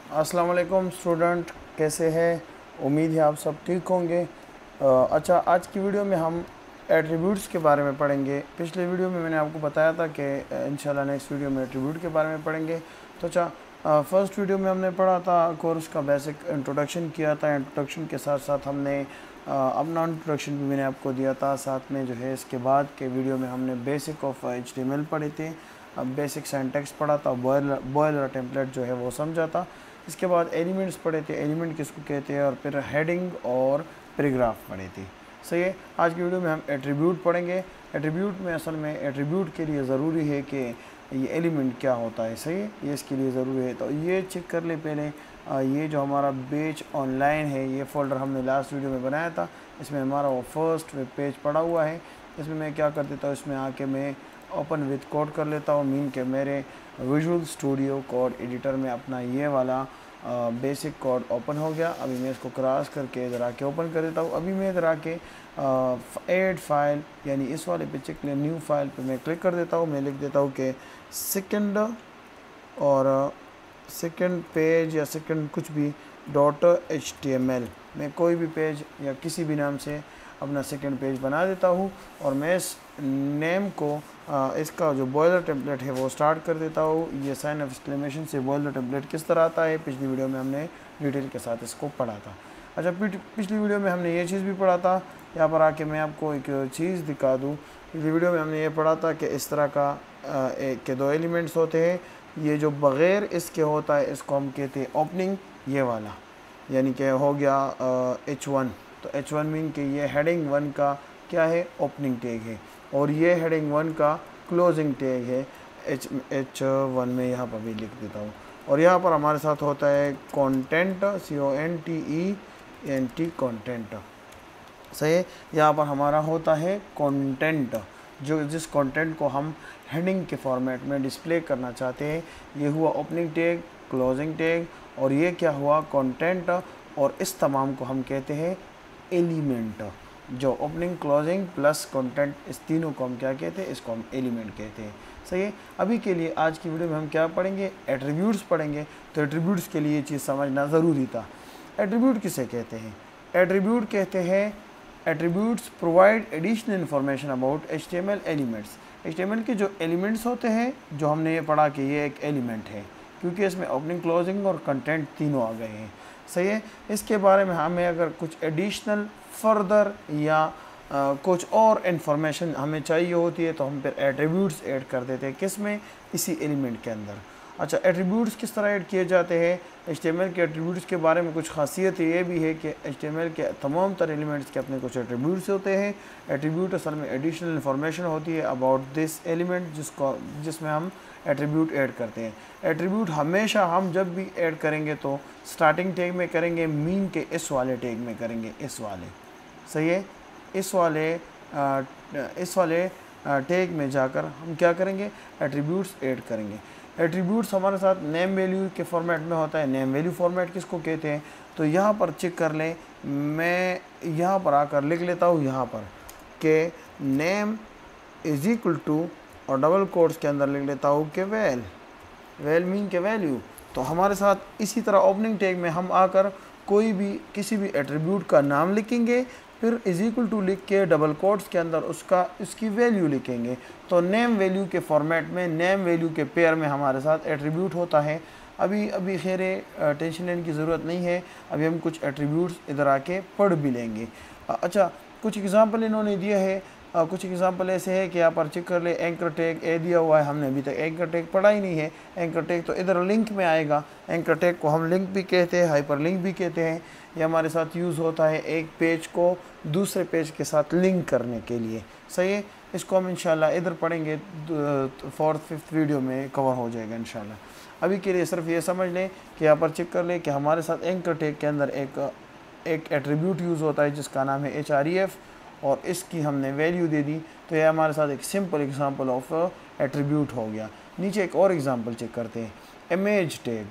अस्सलाम वालेकुम स्टूडेंट, कैसे हैं? उम्मीद है आप सब ठीक होंगे। अच्छा, आज की वीडियो में हम एट्रीब्यूट्स के बारे में पढ़ेंगे। पिछले वीडियो में मैंने आपको बताया था कि इंशाल्लाह नेक्स्ट वीडियो में एट्रीब्यूट के बारे में पढ़ेंगे। तो अच्छा, फर्स्ट वीडियो में हमने पढ़ा था, कोर्स का बेसिक इंट्रोडक्शन किया था। इंट्रोडक्शन के साथ साथ हमने अपना इंट्रोडक्शन भी मैंने आपको दिया था। साथ में जो है इसके बाद के वीडियो में हमने बेसिक ऑफ HTML पढ़े थे, बेसिक सिंटैक्स पढ़ा था, बॉयलर टेम्पलेट जो है वो समझा था। इसके बाद एलिमेंट्स पढ़े थे, एलिमेंट किसको कहते हैं, और फिर हेडिंग और पैराग्राफ पढ़े थे। सही है। आज की वीडियो में हम एट्रीब्यूट पढ़ेंगे। एट्रीब्यूट में असल में एट्रीब्यूट के लिए ज़रूरी है कि ये एलिमेंट क्या होता है। सही है, ये इसके लिए ज़रूरी है। तो ये चेक कर ले पहले। ये जो हमारा पेज ऑनलाइन है, ये फ़ोल्डर हमने लास्ट वीडियो में बनाया था। इसमें हमारा वो फर्स्ट वेब पेज पड़ा हुआ है। इसमें मैं क्या कर देता हूँ, इसमें आके मैं ओपन विद कोड कर लेता हूँ। मीन के मेरे विजुअल स्टूडियो कोड एडिटर में अपना ये वाला बेसिक कोड ओपन हो गया। अभी मैं इसको क्रॉस करके इधर आके ओपन कर देता हूँ। अभी मैं इधर आके ऐड फाइल यानी इस वाले पे चेक न्यू फाइल पे मैं क्लिक कर देता हूँ। मैं लिख देता हूँ कि सेकंड और सेकंड पेज या सेकंड कुछ भी .html। मैं कोई भी पेज या किसी भी नाम से अपना सेकंड पेज बना देता हूँ और मैं इस नेम को इसका जो बॉयलर टेम्पलेट है वो स्टार्ट कर देता हूँ। ये साइन ऑफ एक्सक्लेमेशन से बॉयलर टेम्पलेट किस तरह आता है, पिछली वीडियो में हमने डिटेल के साथ इसको पढ़ा था। अच्छा, पिछली वीडियो में हमने ये चीज़ भी पढ़ा था। यहाँ पर आके मैं आपको एक चीज़ दिखा दूँ। पिछली वीडियो में हमने ये पढ़ा था कि इस तरह का के दो एलिमेंट्स होते हैं। ये जो बग़ैर इसके होता है इसको हम कहते हैं ओपनिंग, ये वाला, यानी कि हो गया H1। तो H1 मीन कि ये हेडिंग 1 का क्या है, ओपनिंग टैग है, और ये हेडिंग 1 का क्लोजिंग टैग है। H1 में यहाँ पर भी लिख देता हूँ। और यहाँ पर हमारे साथ होता है कंटेंट, CONTENT, कंटेंट। सही है। यहाँ पर हमारा होता है कंटेंट, जिस कंटेंट को हम हेडिंग के फॉर्मेट में डिस्प्ले करना चाहते हैं। ये हुआ ओपनिंग टैग, क्लोजिंग टैग, और ये क्या हुआ, कंटेंट। और इस तमाम को हम कहते हैं एलिमेंट। जो ओपनिंग, क्लोजिंग प्लस कंटेंट, इस तीनों को हम क्या कहते हैं, इसको हम एलिमेंट कहते हैं। सही है। अभी के लिए आज की वीडियो में हम क्या पढ़ेंगे, एट्रीब्यूट्स पढ़ेंगे। तो एट्रीब्यूट्स के लिए ये चीज़ समझना ज़रूरी था। एट्रीब्यूट किसे कहते हैं? एट्रीब्यूट कहते हैं, attributes provide additional information about HTML elements. HTML के जो एलिमेंट्स होते हैं, जो हमने ये पढ़ा कि ये एक एलिमेंट है, क्योंकि इसमें ओपनिंग, क्लोजिंग और कंटेंट तीनों आ गए हैं। सही है। इसके बारे में हमें अगर कुछ एडिशनल फर्दर या कुछ और इन्फॉर्मेशन हमें चाहिए होती है तो हम फिर एट्रीब्यूट्स ऐड कर देते हैं। किस में? इसी एलिमेंट के अंदर। अच्छा, एट्रीब्यूट्स किस तरह ऐड किए जाते हैं? HTML के एट्रीब्यूट्स के बारे में कुछ खासियत ये भी है कि HTML के तमाम तर एलिमेंट्स के अपने कुछ एट्रीब्यूट्स होते हैं। एट्रीब्यूट असल में एडिशनल इन्फॉर्मेशन होती है अबाउट दिस एलिमेंट, जिसमें हम एट्रीब्यूट ऐड करते हैं। एट्रीब्यूट हमेशा हम जब भी ऐड करेंगे तो स्टार्टिंग टैग में करेंगे, मीन के इस वाले टैग में करेंगे, इस वाले। सही है। इस वाले टैग में जाकर हम क्या करेंगे, एट्रीब्यूट्स ऐड करेंगे। एट्रीब्यूट्स हमारे साथ नेम वैल्यू के फॉर्मेट में होता है। नेम वैल्यू फॉर्मेट किसको कहते हैं? तो यहाँ पर चेक कर लें, मैं यहाँ पर आकर लिख लेता हूँ यहाँ पर कि नेम इज इक्वल टू, और डबल कोट्स के अंदर लिख लेता हूँ कि वेल मीन के वैल्यू। तो हमारे साथ इसी तरह ओपनिंग टैग में हम आकर कोई भी किसी भी एट्रीब्यूट का नाम लिखेंगे, फिर इज इक्वल टू लिख के डबल कोट्स के अंदर उसकी वैल्यू लिखेंगे। तो नेम वैल्यू के फॉर्मेट में, नेम वैल्यू के पेयर में हमारे साथ एट्रीब्यूट होता है। अभी खैर टेंशन लेने की ज़रूरत नहीं है। अभी हम कुछ एट्रीब्यूट्स इधर आके पढ़ भी लेंगे। अच्छा, कुछ एग्जांपल इन्होंने दिया है। कुछ एग्जांपल ऐसे है कि यहाँ पर चेक कर ले, एंकर टैग ए दिया हुआ है। हमने अभी तक एंकर टैग पढ़ा ही नहीं है। एंकर टैग तो इधर लिंक में आएगा। एंकर टैग को हम लिंक भी कहते हैं, हाइपर लिंक भी कहते हैं। ये हमारे साथ यूज़ होता है एक पेज को दूसरे पेज के साथ लिंक करने के लिए। सही है। इसको हम इंशाल्लाह इधर पढ़ेंगे, 4th 5th वीडियो में कवर हो जाएगा इंशाल्लाह। अभी के लिए सिर्फ ये समझ लें कि यहाँ पर चेक कर लें कि हमारे साथ एंकर टैग के अंदर एक एट्रीब्यूट यूज़ होता है जिसका नाम है href, और इसकी हमने वैल्यू दे दी। तो यह हमारे साथ एक सिंपल एग्जांपल ऑफ एट्रीब्यूट हो गया। नीचे एक और एग्जांपल चेक करते हैं, image tag.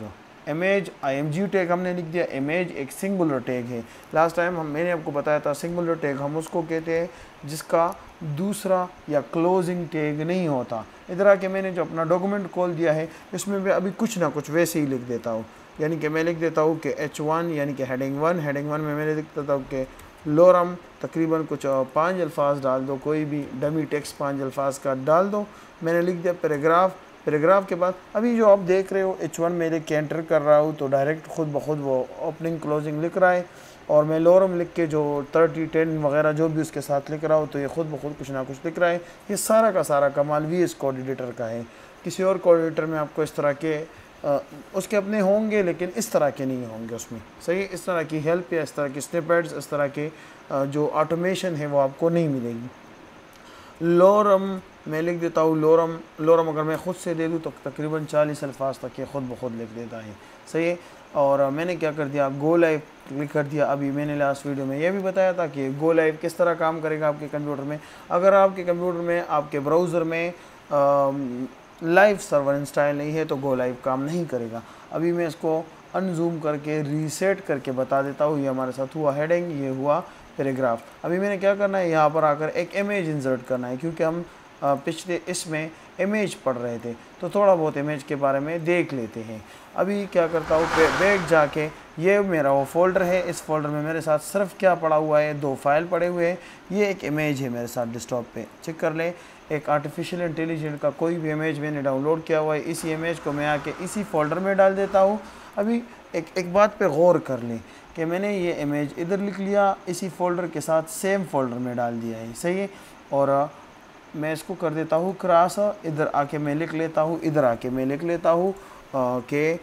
Image img tag हमने लिख दिया। इमेज एक सिंगुलर टैग है। लास्ट टाइम मैंने आपको बताया था सिंगुलर टैग हम उसको कहते हैं जिसका दूसरा या क्लोजिंग टैग नहीं होता। इधर आके मैंने जो अपना डॉक्यूमेंट खोल दिया है इसमें मैं अभी कुछ ना कुछ वैसे ही लिख देता हूँ, यानी कि मैं लिख देता हूँ कि H1 यानी कि हेडिंग 1 में मैंने लिख देता हूँ कि लोरम तकरीबन कुछ 5 अल्फाज डाल दो, कोई भी डमी टेक्स्ट 5 अल्फाज का डाल दो। मैंने लिख दिया पैराग्राफ के बाद अभी जो आप देख रहे हो H1 में लिख के एंटर कर रहा हूँ तो डायरेक्ट खुद ब खुद वो ओपनिंग क्लोजिंग लिख रहा है, और मैं लोरम लिख के जो 30 10 वगैरह जो भी उसके साथ लिख रहा हूँ तो ये खुद ब खुद कुछ ना कुछ लिख रहा है। ये सारा का सारा कमाल VS कोड एडिटर का है। किसी और कोड एडिटर में आपको इस तरह के उसके अपने होंगे लेकिन इस तरह के नहीं होंगे उसमें, सही। इस तरह की हेल्प या इस तरह की स्निपेट्स, इस तरह के जो ऑटोमेशन है वो आपको नहीं मिलेगी। लोरम मैं लिख देता हूँ, लोरम अगर मैं ख़ुद से दे दूँ तो तकरीबन 40 अल्फाज तक ये ख़ुद ब खुद लिख देता है, सही है। और मैंने क्या कर दिया, गो लाइव क्लिक कर दिया। अभी मैंने लास्ट वीडियो में ये भी बताया था कि गो लाइव किस तरह काम करेगा आपके कंप्यूटर में। अगर आपके कंप्यूटर में आपके ब्राउज़र में लाइव सर्वर इंस्टॉल नहीं है तो गो लाइव काम नहीं करेगा। अभी मैं इसको अनजूम करके रीसेट करके बता देता हूँ। ये हमारे साथ हुआ हेडिंग, ये हुआ पैराग्राफ। अभी मैंने क्या करना है, यहाँ पर आकर एक इमेज इंसर्ट करना है, क्योंकि हम पिछले इसमें इमेज पढ़ रहे थे तो थोड़ा बहुत इमेज के बारे में देख लेते हैं। अभी क्या करता हूँ, बैक जाके ये मेरा वो फोल्डर है, इस फोल्डर में मेरे साथ सिर्फ क्या पड़ा हुआ है, 2 फाइल पड़े हुए हैं। ये एक इमेज है मेरे साथ डेस्कटॉप पे, चेक कर ले। एक आर्टिफिशियल इंटेलिजेंस का कोई भी इमेज मैंने डाउनलोड किया हुआ है, इसी इमेज को मैं आके इसी फोल्डर में डाल देता हूँ। अभी एक बात पे गौर कर लें कि मैंने ये इमेज इधर लिख लिया, इसी फोल्डर के साथ सेम फोल्डर में डाल दिया है, सही है। और मैं इसको कर देता हूँ क्रॉस, इधर आके मैं लिख लेता हूँ, इधर आके मैं लिख लेता हूँ कि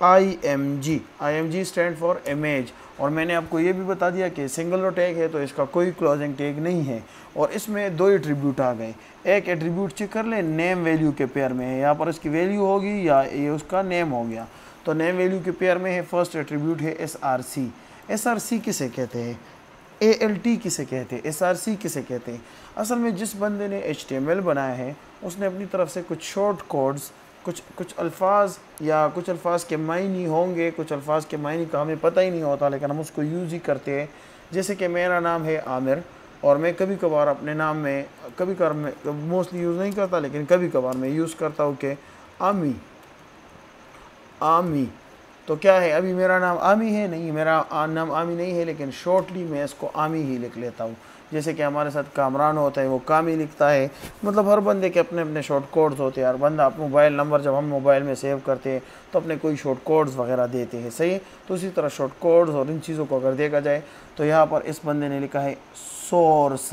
IMG स्टैंड फॉर इमेज। और मैंने आपको ये भी बता दिया कि सिंगुलर टैग है तो इसका कोई क्लोजिंग टैग नहीं है। और इसमें 2 एट्रीब्यूट आ गए। एक एट्रीब्यूट चेक कर ले, नेम वैल्यू के पेयर में है, यहाँ पर इसकी वैल्यू होगी या ये उसका नेम हो गया, तो नेम वैल्यू के पेयर में है। फर्स्ट एट्रीब्यूट है SRC किसे कहते हैं, ALT किसे कहते हैं, SRC किसे कहते हैं। असल में जिस बंदे ने HTML बनाया है उसने अपनी तरफ से कुछ शॉर्ट कोड्स, कुछ अल्फाज या कुछ अल्फाज के मायने होंगे, कुछ अल्फाज के मायने का हमें पता ही नहीं होता लेकिन हम उसको यूज़ ही करते हैं। जैसे कि मेरा नाम है आमिर और मैं कभी कभार अपने नाम में, कभी कभार मैं मोस्टली यूज़ नहीं करता लेकिन कभी कभार मैं यूज़ करता हूँ कि आमी। तो क्या है, अभी मेरा नाम आमी है नहीं, मेरा नाम आमी नहीं है, लेकिन शॉर्टली मैं इसको आमी ही लिख लेता हूँ। जैसे कि हमारे साथ कामरान होता है वो कामी लिखता है। मतलब हर बंदे के अपने अपने शॉर्ट कोड्स होते हैं। यार बंदा आप मोबाइल नंबर जब हम मोबाइल में सेव करते हैं तो अपने कोई शॉर्ट कोड्स वगैरह देते हैं, सही है। तो इसी तरह शॉर्ट कोड्स और इन चीज़ों को अगर देखा जाए तो यहाँ पर इस बंदे ने लिखा है सोर्स,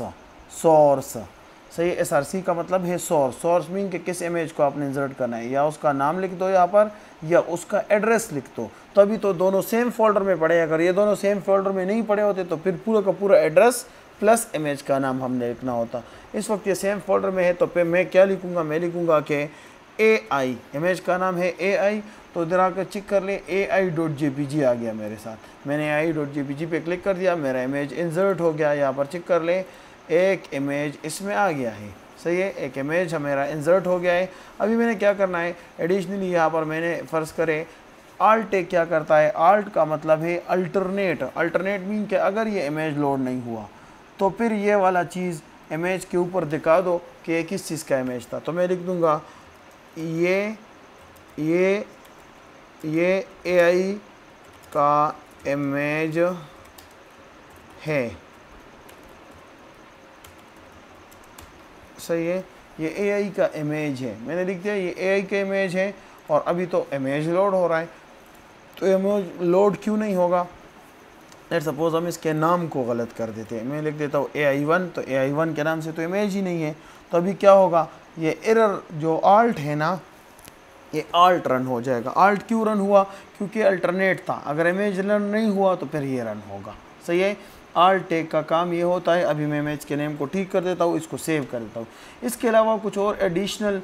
सही है। SRC का मतलब है सोर्स मीन कि किस इमेज को आपने इंसर्ट करना है, या उसका नाम लिख दो यहाँ पर या उसका एड्रेस लिख दो, तभी तो दोनों सेम फोल्डर में पड़े। अगर ये दोनों सेम फोल्डर में नहीं पड़े होते तो फिर पूरा का पूरा एड्रेस प्लस इमेज का नाम हमने लिखना होता। इस वक्त ये सेम फोल्डर में है तो फिर मैं क्या लिखूँगा, मैं लिखूँगा कि AI, इमेज का नाम है AI। तो इधर आकर चेक कर ले, AI.jpg आ गया मेरे साथ। मैंने AI.jpg पे क्लिक कर दिया, मेरा इमेज इंसर्ट हो गया। यहाँ पर चेक कर ले, एक इमेज इसमें आ गया है, सही है। एक इमेज मेरा इंसर्ट हो गया है। अभी मैंने क्या करना है, एडिशनली यहाँ पर मैंने फ़र्ज़ करे आल्ट क्या करता है, आल्ट का मतलब है अल्टरनेट मीन कि अगर ये इमेज लोड नहीं हुआ तो फिर ये वाला चीज़ इमेज के ऊपर दिखा दो कि ये किस चीज़ का इमेज था। तो मैं लिख दूँगा ये AI का इमेज है, सही है। ये AI का इमेज है, मैंने लिख दिया ये AI का इमेज है। और अभी तो इमेज लोड हो रहा है, तो इमेज लोड क्यों नहीं होगा। लेट्स सपोज हम इसके नाम को गलत कर देते हैं, मैं लिख देता हूँ AI1, तो AI1 के नाम से तो इमेज ही नहीं है। तो अभी क्या होगा, ये एरर जो आल्ट है ना, ये आल्ट रन हो जाएगा। आल्ट क्यों रन हुआ, क्योंकि अल्टरनेट था। अगर इमेज रन नहीं हुआ तो फिर ये रन होगा, सही है। आल्ट टैग का काम ये होता है। अभी मैं इमेज के नेम को ठीक कर देता हूँ, इसको सेव कर देता हूँ। इसके अलावा कुछ और एडिशनल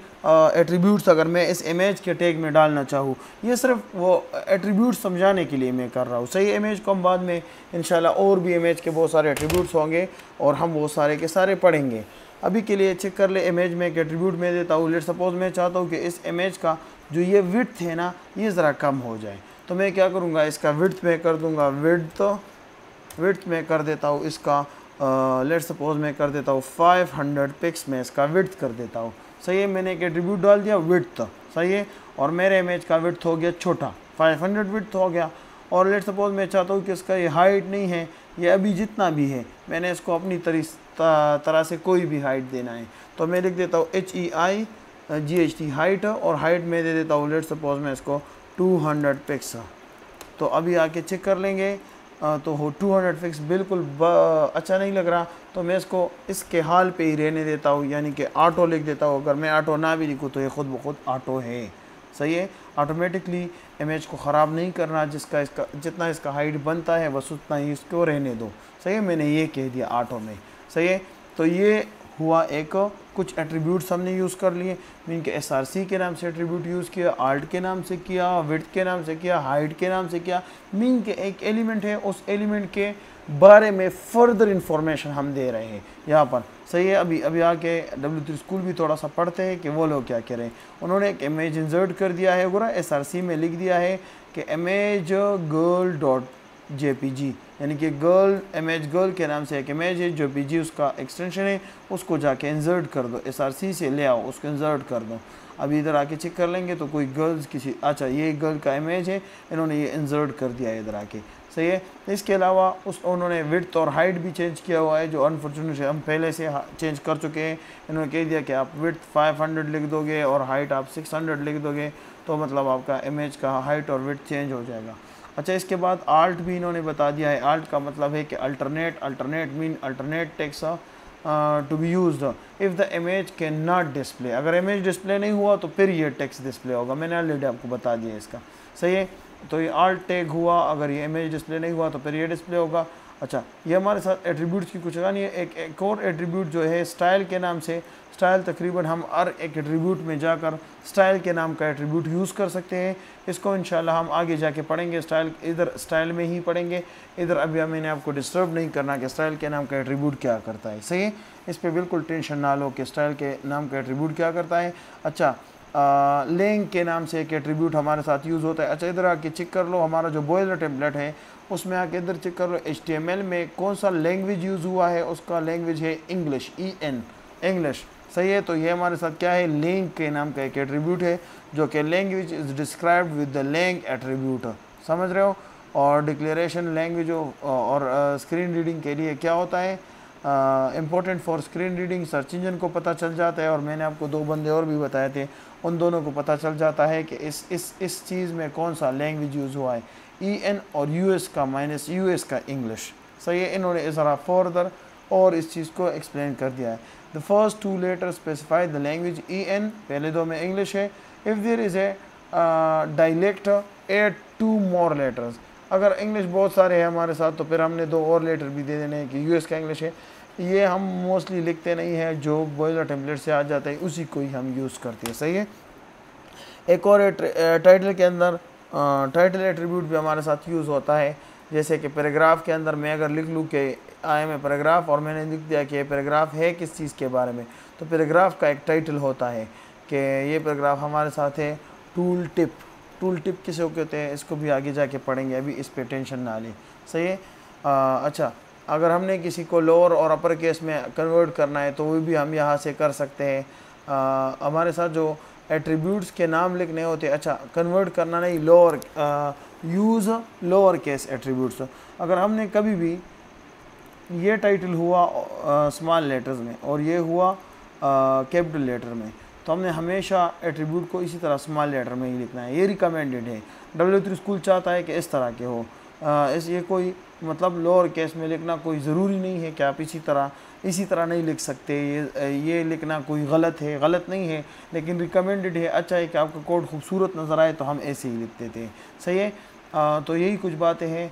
एट्रीब्यूट्स अगर मैं इस इमेज के टैग में डालना चाहूँ, ये सिर्फ वो एट्रीब्यूट्स समझाने के लिए मैं कर रहा हूँ, सही। इमेज को हम बाद में इंशाल्लाह और भी इमेज के बहुत सारे एट्रीब्यूट्स होंगे और हम वो सारे के सारे पढ़ेंगे। अभी के लिए चेक कर ले, इमेज में एक एट्रीब्यूट में देता हूँ। लेट सपोज मैं चाहता हूँ कि इस इमेज का जो ये विड्थ है ना ये ज़रा कम हो जाए। तो मैं क्या करूँगा, इसका विड्थ में कर दूँगा, विड्थ में कर देता हूँ इसका लेट्स सपोज मैं कर देता हूँ 500 पिक्स में इसका विड्थ कर देता हूँ। सही है, मैंने एक एट्रीब्यूट डाल दिया विड्थ, सही है, और मेरे इमेज का विड्थ हो गया छोटा, 500 विड्थ हो गया। और लेट्स सपोज मैं चाहता हूँ कि इसका ये हाइट नहीं है, ये अभी जितना भी है मैंने इसको अपनी तरह से कोई भी हाइट देना है, तो मैं लिख देता हूँ HEIGHT हाइट, और हाइट में दे देता हूँ लेट्स सपोज मैं इसको 200 पिक्स। तो अभी आके चेक कर लेंगे तो हो 200 पिक्स बिल्कुल अच्छा नहीं लग रहा, तो मैं इसको इसके हाल पे ही रहने देता हूँ, यानी कि ऑटो लिख देता हूँ। अगर मैं ऑटो ना भी लिखूँ तो ये खुद ब खुद ऑटो है, सही है। ऑटोमेटिकली इमेज को ख़राब नहीं करना, जितना इसका हाइट बनता है बस उतना ही इसको रहने दो, सही है, मैंने ये कह दिया ऑटो में, सही है। तो ये हुआ एक कुछ एट्रीब्यूट्स हमने यूज़ कर लिए, मीन के SRC के नाम से एट्रीब्यूट यूज़ किया, आल्ट के नाम से किया, विड्थ के नाम से किया, हाइट के नाम से किया, मीन के एक एलिमेंट है उस एलिमेंट के बारे में फर्दर इंफॉर्मेशन हम दे रहे हैं यहाँ पर, सही है। अभी आके W3 स्कूल भी थोड़ा सा पढ़ते हैं कि वो लोग क्या कह रहे हैं। उन्होंने एक इमेज इंसर्ट कर दिया है, पूरा SRC में लिख दिया है कि इमेज girl.jpg, यानी कि इमेज गर्ल के नाम से एक इमेज है, जो PG उसका एक्सटेंशन है, उसको जाके इंसर्ट कर दो, SRC से ले आओ, उसको इंसर्ट कर दो। अभी इधर आके चेक कर लेंगे तो कोई गर्ल्स किसी, अच्छा ये गर्ल का इमेज है, इन्होंने ये इंसर्ट कर दिया है इधर आके, सही है। इसके अलावा उन्होंने विड्थ और हाइट भी चेंज किया हुआ है, जो अनफॉर्चुनेटली हम पहले से चेंज कर चुके हैं। इन्होंने कह दिया कि आप विड्थ 500 लिख दोगे और हाइट आप 600 लिख दोगे, तो मतलब आपका इमेज का हाइट और विड्थ चेंज हो जाएगा। अच्छा, इसके बाद आल्ट भी इन्होंने बता दिया है। आल्ट का मतलब है कि alternate mean alternate text to be used if the image can not display. अगर इमेज डिस्प्ले नहीं हुआ तो फिर ये टेक्स्ट डिस्प्ले होगा, मैंने ऑलरेडी आपको बता दिया इसका, सही है। तो ये आल्ट टैग हुआ, अगर ये इमेज डिस्प्ले नहीं हुआ तो फिर ये डिस्प्ले होगा। अच्छा, ये हमारे साथ एट्रीब्यूट्स की कुछ कहानी है। एक और एट्रीब्यूट जो है स्टाइल के नाम से, स्टाइल तकरीबन हम हर एक एट्रीब्यूट में जाकर स्टाइल के नाम का एट्रीब्यूट यूज़ कर सकते हैं। इसको इंशाल्लाह हम आगे जाके पढ़ेंगे, स्टाइल में ही पढ़ेंगे। इधर अभी मैंने आपको डिस्टर्ब नहीं करना कि स्टाइल के नाम का एट्रीब्यूट क्या करता है, सही है। इस पर बिल्कुल टेंशन ना लो कि स्टाइल के नाम का एट्रीब्यूट क्या करता है। अच्छा, लेंग के नाम से एक एट्रीब्यूट हमारे साथ यूज़ होता है। अच्छा, इधर आके चेक कर लो, हमारा जो बॉयलर टेम्पलेट है उसमें आके इधर चेक कर लो HTML में कौन सा लैंग्वेज यूज़ हुआ है, उसका लैंग्वेज है इंग्लिश, EN इंग्लिश, सही है। तो ये हमारे साथ क्या है, लेंग के नाम का एक एट्रीब्यूट है, जो कि language is described with the lang attribute, समझ रहे हो। और डिक्लेरेशन लैंग्वेज और स्क्रीन रीडिंग के लिए क्या होता है, important for screen reading, search engine को पता चल जाता है। और मैंने आपको 2 बंदे और भी बताए थे, उन दोनों को पता चल जाता है कि इस चीज़ में कौन सा लैंग्वेज यूज़ हुआ है, EN और US का माइनस US का इंग्लिश, सही है। इन्होंने ज़रा फर्दर और इस चीज़ को एक्सप्लेन कर दिया है। The first 2 letter specify the language EN, पहले 2 में इंग्लिश है। If there is a dialect add 2 more letters, अगर इंग्लिश बहुत सारे हैं हमारे साथ तो फिर हमने 2 और लेटर भी दे देने हैं कि US का इंग्लिश है। ये हम मोस्टली लिखते नहीं हैं, जो बॉयलर टेम्पलेट से आ जाता है उसी को ही हम यूज़ करते हैं, सही है। एक और टाइटल के अंदर टाइटल एट्रीब्यूट भी हमारे साथ यूज़ होता है। जैसे कि पैराग्राफ के अंदर मैं अगर लिख लूँ कि आई एम ए पैराग्राफ, और मैंने लिख दिया कि ये पैराग्राफ है किस चीज़ के बारे में, तो पैराग्राफ का एक टाइटल होता है कि ये पैराग्राफ हमारे साथ है टूल टिप किसे कहते हैं, इसको भी आगे जाके पढ़ेंगे, अभी इस पर टेंशन ना लें, सही है। अच्छा, अगर हमने किसी को लोअर और अपर केस में कन्वर्ट करना है तो वो भी हम यहाँ से कर सकते हैं। हमारे साथ जो एट्रीब्यूट्स के नाम लिखने होते हैं, अच्छा कन्वर्ट करना नहीं, यूज़ लोअर केस एट्रीब्यूट्स। अगर हमने कभी भी ये टाइटल हुआ स्मॉल लेटर्स में और ये हुआ कैपिटल लेटर में, तो हमने हमेशा एट्रीब्यूट को इसी तरह स्मॉल लेटर में ही लिखना है। ये रिकमेंडेड है, W3 स्कूल चाहता है कि इस तरह के हो। ये कोई मतलब लोअर केस में लिखना कोई ज़रूरी नहीं है कि आप इसी तरह नहीं लिख सकते। ये लिखना कोई गलत नहीं है, लेकिन रिकमेंडेड है। अच्छा है कि आपका कोड खूबसूरत नज़र आए तो हम ऐसे ही लिखते थे, सही है। तो यही कुछ बातें हैं।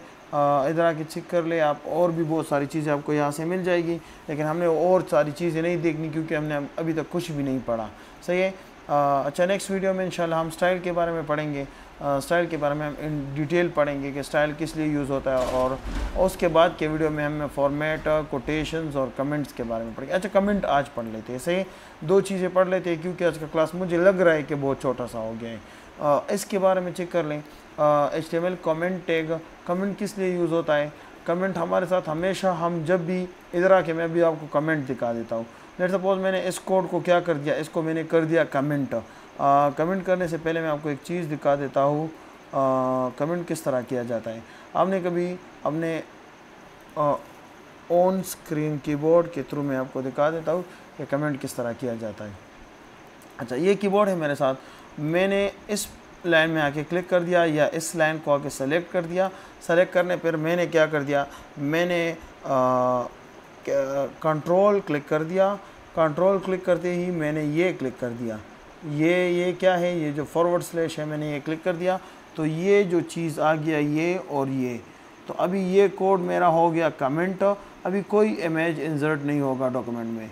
इधर आके चेक कर ले आप, और भी बहुत सारी चीज़ें आपको यहाँ से मिल जाएगी, लेकिन हमने और सारी चीज़ें नहीं देखनी क्योंकि हमने अभी तक कुछ भी नहीं पढ़ा, सही है। अच्छा, नेक्स्ट वीडियो में इंशाल्लाह हम स्टाइल के बारे में पढ़ेंगे। स्टाइल के बारे में हम इन डिटेल पढ़ेंगे कि स्टाइल किस लिए यूज़ होता है, और उसके बाद के वीडियो में हम फॉर्मेट, कोटेशंस और कमेंट्स के बारे में पढ़ेंगे। अच्छा, कमेंट आज पढ़ लेते हैं, सही 2 चीज़ें पढ़ लेते हैं क्योंकि आज का क्लास मुझे लग रहा है कि बहुत छोटा सा हो गया है। इसके बारे में चेक कर लें। HTML कमेंट टैग, कमेंट किस लिए यूज़ होता है। कमेंट हमारे साथ हमेशा, हम जब भी इधर आके मैं भी आपको कमेंट दिखा देता हूँ। लेट सपोज मैंने इस कोड को क्या कर दिया, इसको मैंने कर दिया कमेंट। कमेंट करने से पहले मैं आपको एक चीज़ दिखा देता हूँ कमेंट किस तरह किया जाता है। आपने कभी अपने ऑन स्क्रीन कीबोर्ड के थ्रू मैं आपको दिखा देता हूँ कि कमेंट किस तरह किया जाता है। अच्छा, ये कीबोर्ड है मेरे साथ, मैंने इस लाइन में आके क्लिक कर दिया या इस लाइन को आके सेलेक्ट कर दिया। सेलेक्ट करने पर मैंने क्या कर दिया, मैंने कंट्रोल क्लिक कर दिया। कंट्रोल क्लिक करते ही मैंने ये क्लिक कर दिया, ये क्या है, ये जो फॉरवर्ड स्लैश है, मैंने ये क्लिक कर दिया तो ये जो चीज़ आ गया ये और ये। तो अभी ये कोड मेरा हो गया कमेंट। अभी कोई इमेज इंसर्ट नहीं होगा डॉक्यूमेंट में,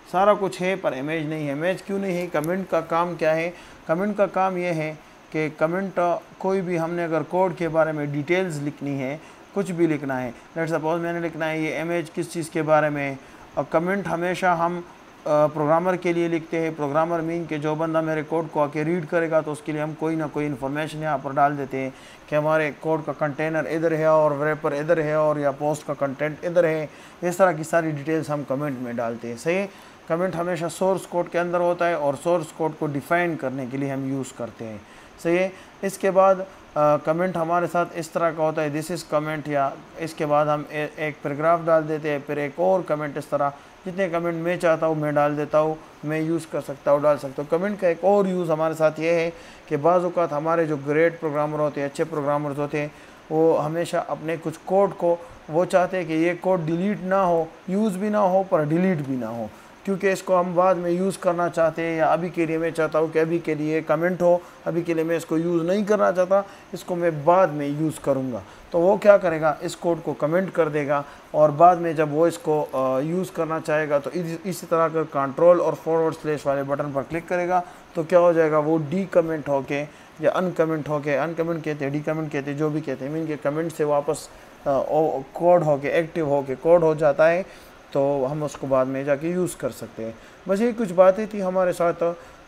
सारा कुछ है पर इमेज नहीं है। इमेज क्यों नहीं है? कमेंट का काम क्या है? कमेंट का काम ये है कि कमेंट कोई भी, हमने अगर कोड के बारे में डिटेल्स लिखनी है, कुछ भी लिखना है, लेट्स सपोज मैंने लिखना है ये इमेज किस चीज़ के बारे में। और कमेंट हमेशा हम प्रोग्रामर के लिए लिखते हैं। प्रोग्रामर मीन कि जो बंदा मेरे कोड को आके रीड करेगा तो उसके लिए हम कोई ना कोई इन्फॉर्मेशन यहाँ पर डाल देते हैं कि हमारे कोड का कंटेनर इधर है और रैपर इधर है और या पोस्ट का कंटेंट इधर है। इस तरह की सारी डिटेल्स हम कमेंट में डालते हैं। सही, कमेंट हमेशा सोर्स कोड के अंदर होता है और सोर्स कोड को डिफ़ाइन करने के लिए हम यूज़ करते हैं। सही है। इसके बाद कमेंट हमारे साथ इस तरह का होता है, दिस इज़ कमेंट, या इसके बाद हम एक पैराग्राफ डाल देते हैं, फिर एक और कमेंट। इस तरह जितने कमेंट मैं चाहता हूँ मैं डाल देता हूँ, मैं यूज़ कर सकता हूँ, डाल सकता हूँ। कमेंट का एक और यूज़ हमारे साथ ये है कि बाज़ औक़ात हमारे जो ग्रेट प्रोग्रामर होते हैं, अच्छे प्रोग्रामर्स होते हैं, वो हमेशा अपने कुछ कोड को वो चाहते हैं कि ये कोड डिलीट ना हो, यूज़ भी ना हो पर डिलीट भी ना हो, क्योंकि इसको हम बाद में यूज़ करना चाहते हैं। या अभी के लिए मैं चाहता हूँ कि अभी के लिए कमेंट हो, अभी के लिए मैं इसको यूज़ नहीं करना चाहता, इसको मैं बाद में यूज़ करूँगा। तो वो क्या करेगा, इस कोड को कमेंट कर देगा और बाद में जब वो इसको यूज़ करना चाहेगा तो इसी तरह कर कंट्रोल और फॉरवर्ड स्लैश वाले बटन पर क्लिक करेगा तो क्या हो जाएगा, वो डी कमेंट होके या अनकमेंट होके, अनकमेंट कहते हैं, डी कमेंट कहते हैं, जो भी कहते हैं, मीन के कमेंट से वापस कोड होके एक्टिव होके कोड हो जाता है। तो हम उसको बाद में जाके यूज़ कर सकते हैं। बस ये कुछ बातें थी हमारे साथ।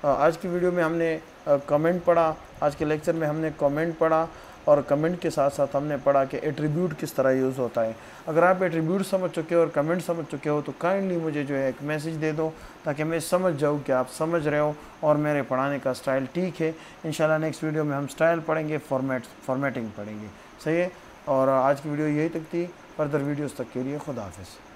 आज की वीडियो में हमने कमेंट पढ़ा, आज के लेक्चर में हमने कमेंट पढ़ा और कमेंट के साथ साथ हमने पढ़ा कि एट्रीब्यूट किस तरह यूज़ होता है। अगर आप एट्रीब्यूट समझ चुके हो और कमेंट समझ चुके हो तो काइंडली मुझे जो है एक मैसेज दे दो ताकि मैं समझ जाऊँ कि आप समझ रहे हो और मेरे पढ़ाने का स्टाइल ठीक है। इंशाल्लाह नेक्स्ट वीडियो में हम स्टाइल पढ़ेंगे, फॉर्मेटिंग पढ़ेंगे। सही है। और आज की वीडियो यही तक थी। फर्दर वीडियोज़ तक के लिए खुदा हाफिज़।